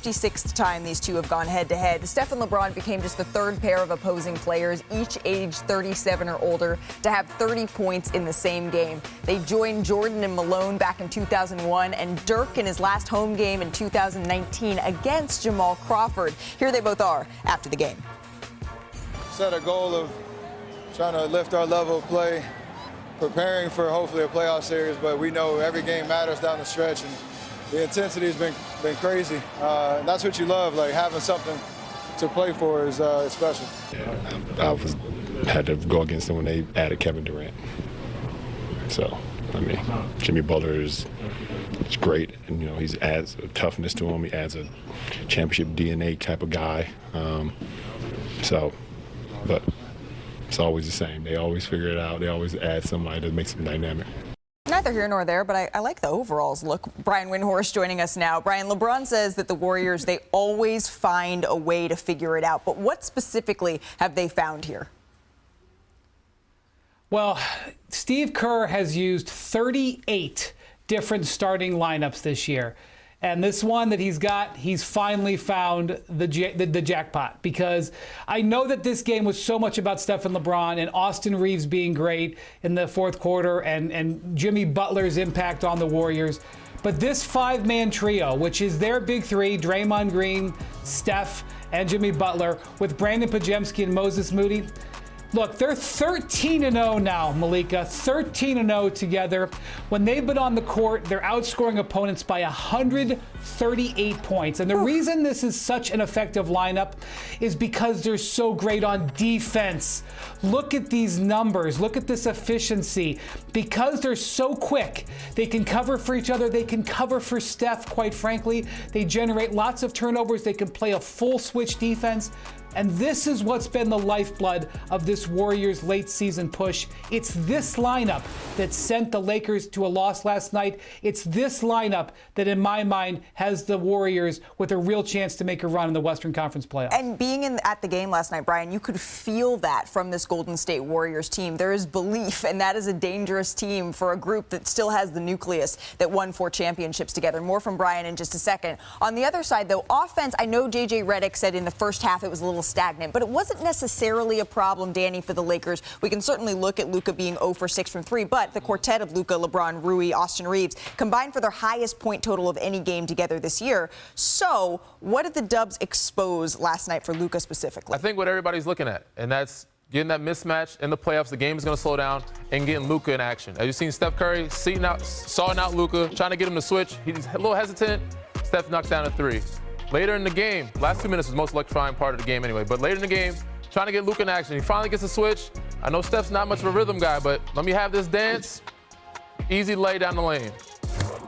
56th time these two have gone head-to-head. Steph and LeBron became just the third pair of opposing players, each aged 37 or older, to have 30 points in the same game. They joined Jordan and Malone back in 2001 and Dirk in his last home game in 2019 against Jamal Crawford. Here they both are after the game. Set a goal of trying to lift our level of play, preparing for hopefully a playoff series, but we know every game matters down the stretch, and the intensity has been crazy. And that's what you love, like having something to play for is special. Yeah, had to go against them when they added Kevin Durant. So, I mean, Jimmy Butler is great, and he adds a toughness to him. He adds a championship DNA type of guy. But it's always the same. They always figure it out. They always add somebody that makes them dynamic. Neither here nor there, but I like the overalls look. Brian Windhorst joining us now. Brian, LeBron says that the Warriors, they always find a way to figure it out. But what specifically have they found here? Well, Steve Kerr has used 38 different starting lineups this year. And this one that he's finally found the jackpot, because I know that this game was so much about Steph and LeBron and Austin Reeves being great in the fourth quarter and Jimmy Butler's impact on the Warriors. But this five-man trio, which is their big three, Draymond Green, Steph, and Jimmy Butler, with Brandon Podziemski and Moses Moody, look, they're 13-0 now, Malika, 13-0 together. When they've been on the court, they're outscoring opponents by 138 points. And the reason this is such an effective lineup is because they're so great on defense. Look at these numbers. Look at this efficiency. Because they're so quick, they can cover for each other. They can cover for Steph, quite frankly. They generate lots of turnovers. They can play a full switch defense. And this is what's been the lifeblood of this Warriors late season push. It's this lineup that sent the Lakers to a loss last night. It's this lineup that, in my mind, has the Warriors with a real chance to make a run in the Western Conference playoffs. And being at the game last night, Brian, you could feel that from this Golden State Warriors team. There is belief, and that is a dangerous team for a group that still has the nucleus that won 4 championships together. More from Brian in just a second. On the other side, though, offense, I know J.J. Redick said in the first half it was a little stagnant, but it wasn't necessarily a problem, Danny, for the Lakers. We can certainly look at Luka being 0 for 6 from 3, but the quartet of Luka, LeBron, Rui, Austin Reeves combined for their highest point total of any game together this year. So what did the Dubs expose last night for Luka specifically? I think what everybody's looking at, and that's getting that mismatch in the playoffs. The game is going to slow down, and getting Luka in action. As you've seen Steph Curry sawing out Luka, trying to get him to switch. He's a little hesitant. Steph knocks down a 3. Later in the game, last 2 minutes was the most electrifying part of the game anyway, but later in the game, trying to get Luka in action. He finally gets a switch. I know Steph's not much of a rhythm guy, but let me have this dance. Easy lay down the lane.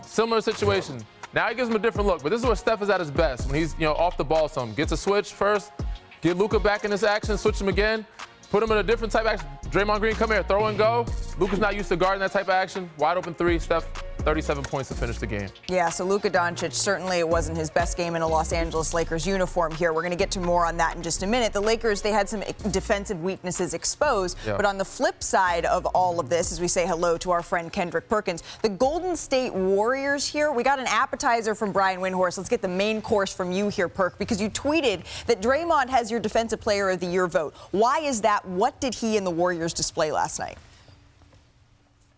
Similar situation. Now he gives him a different look, but this is where Steph is at his best, when he's off the ball some. Gets a switch first, get Luka back in this action, switch him again, put him in a different type of action. Draymond Green, come here, throw and go. Luka's not used to guarding that type of action. Wide open 3, Steph, 37 points to finish the game. Yeah, so Luka Doncic, certainly it wasn't his best game in a Los Angeles Lakers uniform here. We're going to get to more on that in just a minute. The Lakers, they had some defensive weaknesses exposed, but on the flip side of all of this, as we say hello to our friend Kendrick Perkins, the Golden State Warriors here, we got an appetizer from Brian Windhorst. Let's get the main course from you here, Perk, because you tweeted that Draymond has your Defensive Player of the Year vote. Why is that? What did he and the Warriors display last night?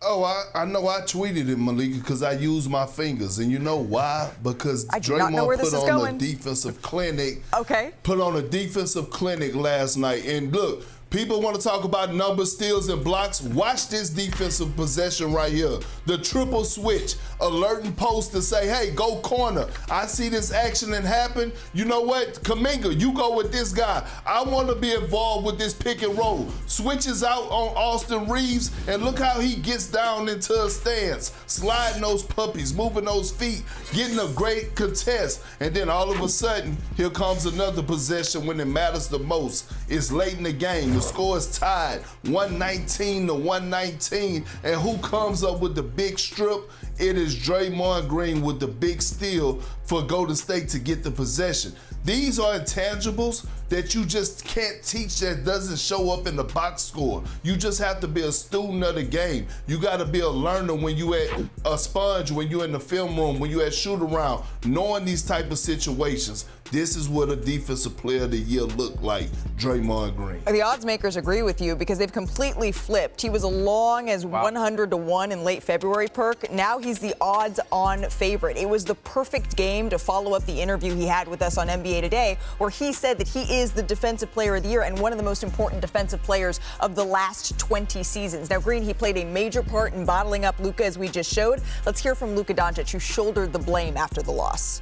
Oh, I know I tweeted it, Malika, because I used my fingers. And you know why? Because Draymond put on a defensive clinic. Okay. Put on a defensive clinic last night. And look, people want to talk about numbers, steals, and blocks. Watch this defensive possession right here. The triple switch, alerting post to say, hey, go corner. I see this action and happen. You know what? Kuminga, you go with this guy. I want to be involved with this pick and roll. Switches out on Austin Reeves, and look how he gets down into a stance, sliding those puppies, moving those feet, getting a great contest. And then all of a sudden, here comes another possession when it matters the most. It's late in the game. The score is tied, 119 to 119. And who comes up with the big strip? it is Draymond Green with the big steal for Golden State to get the possession. These are intangibles that you just can't teach, that doesn't show up in the box score. You just have to be a student of the game. You got to be a learner when you at a sponge, when you in the film room, when you at shoot around, knowing these type of situations. This is what a defensive player of the year look like, Draymond Green. The odds makers agree with you because they've completely flipped. He was as long as 100-1 in late February, Perk. Now he's the odds-on favorite. It was the perfect game to follow up the interview he had with us on NBA Today, where he said that he is the defensive player of the year and one of the most important defensive players of the last 20 seasons. Now, Green, he played a major part in bottling up Luka, as we just showed. Let's hear from Luka Doncic, who shouldered the blame after the loss.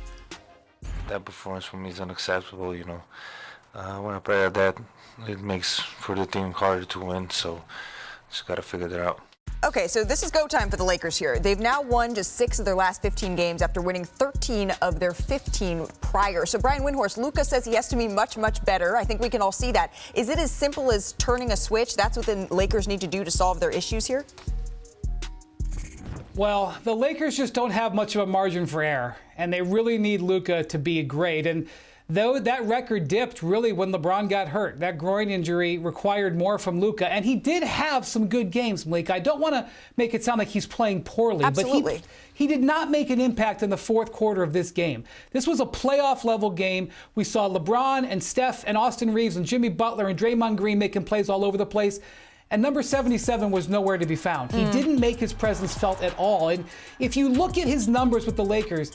That performance for me is unacceptable, you know. When I play like that, it makes for the team harder to win, so just got to figure that out. Okay, so this is go time for the Lakers here. They've now won just 6 of their last 15 games after winning 13 of their 15 prior. So Brian Windhorst, Luka says he has to be much, much better. I think we can all see that. Is it as simple as turning a switch? That's what the Lakers need to do to solve their issues here? Well, the Lakers just don't have much of a margin for error, and they really need Luka to be great. And though that record dipped really when LeBron got hurt, that groin injury required more from Luka, and he did have some good games, Malik. I don't want to make it sound like he's playing poorly, Absolutely. but he did not make an impact in the fourth quarter of this game. This was a playoff-level game. We saw LeBron and Steph and Austin Reeves and Jimmy Butler and Draymond Green making plays all over the place. And number 77 was nowhere to be found. He didn't make his presence felt at all. And if you look at his numbers with the Lakers,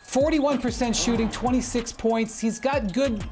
41% shooting, 26 points. He's got good,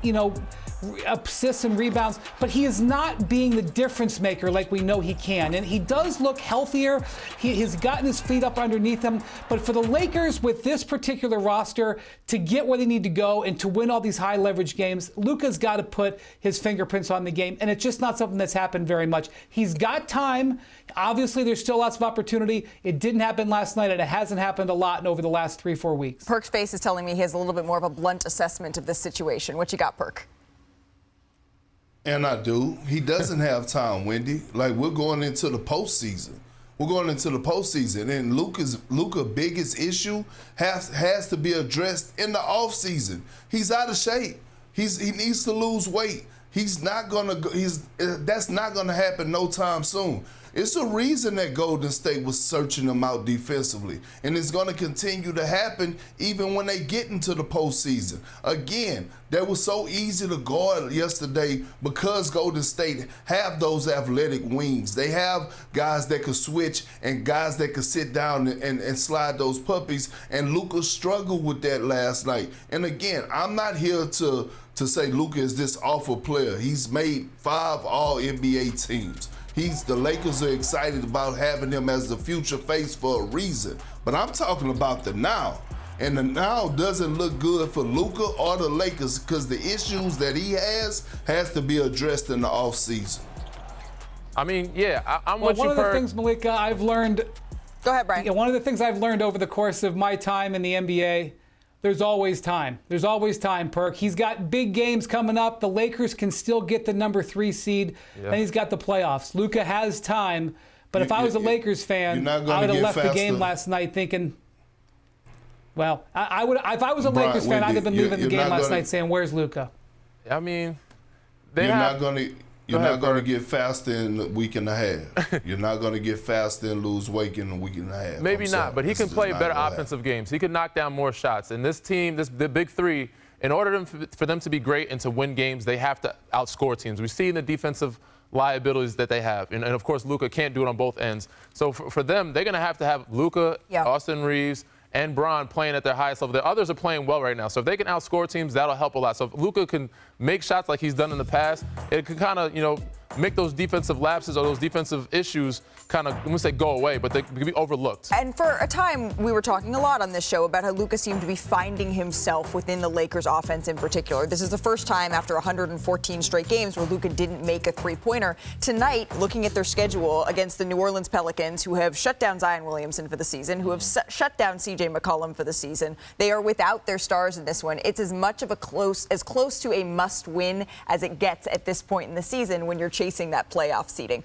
assists and rebounds, but he is not being the difference maker like we know he can. And he does look healthier. He has gotten his feet up underneath him. But for the Lakers, with this particular roster, to get where they need to go and to win all these high leverage games, Luka's got to put his fingerprints on the game. And it's just not something that's happened very much. He's got time. Obviously, there's still lots of opportunity. It didn't happen last night, and it hasn't happened a lot over the last 3-4 weeks. Perk's face is telling me he has a little bit more of a blunt assessment of this situation. What you got, Perk? And I do. He doesn't have time, Wendy. Like, we're going into the postseason. And Luka's biggest issue has to be addressed in the offseason. He's out of shape. He needs to lose weight. That's not gonna happen no time soon. It's a reason that Golden State was searching him out defensively, and it's going to continue to happen even when they get into the postseason. Again, that was so easy to guard yesterday because Golden State have those athletic wings. They have guys that could switch and guys that could sit down and slide those puppies, and Luka struggled with that last night. And again, I'm not here to say Luka is this awful player. He's made 5 All-NBA teams. The Lakers are excited about having him as the future face for a reason. But I'm talking about the now. And the now doesn't look good for Luka or the Lakers because the issues that he has to be addressed in the offseason. I mean, yeah, I'm well, with you, one of the Perk. things, Malika, I've learned. Go ahead, Brian. Yeah, one of the things I've learned over the course of my time in the NBA, there's always time. There's always time, Perk. He's got big games coming up. The Lakers can still get the number 3 seed, and he's got the playoffs. Luka has time, but if I was a Lakers fan, I would have left the game last night thinking, well, I would. If I was a Lakers fan, I'd have been leaving the game last night saying, "Where's Luka?" I mean, You're not going to get faster in a week and a half. You're not going to get faster and lose weight in a week and a half. Maybe not, but he can play better offensive games. He can knock down more shots. And this team, the big three, in order for them to be great and to win games, they have to outscore teams. We see the defensive liabilities that they have. And of course, Luka can't do it on both ends. So for them, they're going to have Luka, Austin Reeves, and Bron playing at their highest level. The others are playing well right now. So if they can outscore teams, that'll help a lot. So if Luka can make shots like he's done in the past, it can kind of, make those defensive lapses or those defensive issues kind of, I wouldn't say go away, but they can be overlooked. And for a time, we were talking a lot on this show about how Luka seemed to be finding himself within the Lakers offense in particular. This is the first time after 114 straight games where Luka didn't make a three-pointer. Tonight, looking at their schedule against the New Orleans Pelicans, who have shut down Zion Williamson for the season, who have shut down C.J. McCollum for the season, they are without their stars in this one. It's as much of as close to a must-win as it gets at this point in the season when you're chasing that playoff seeding.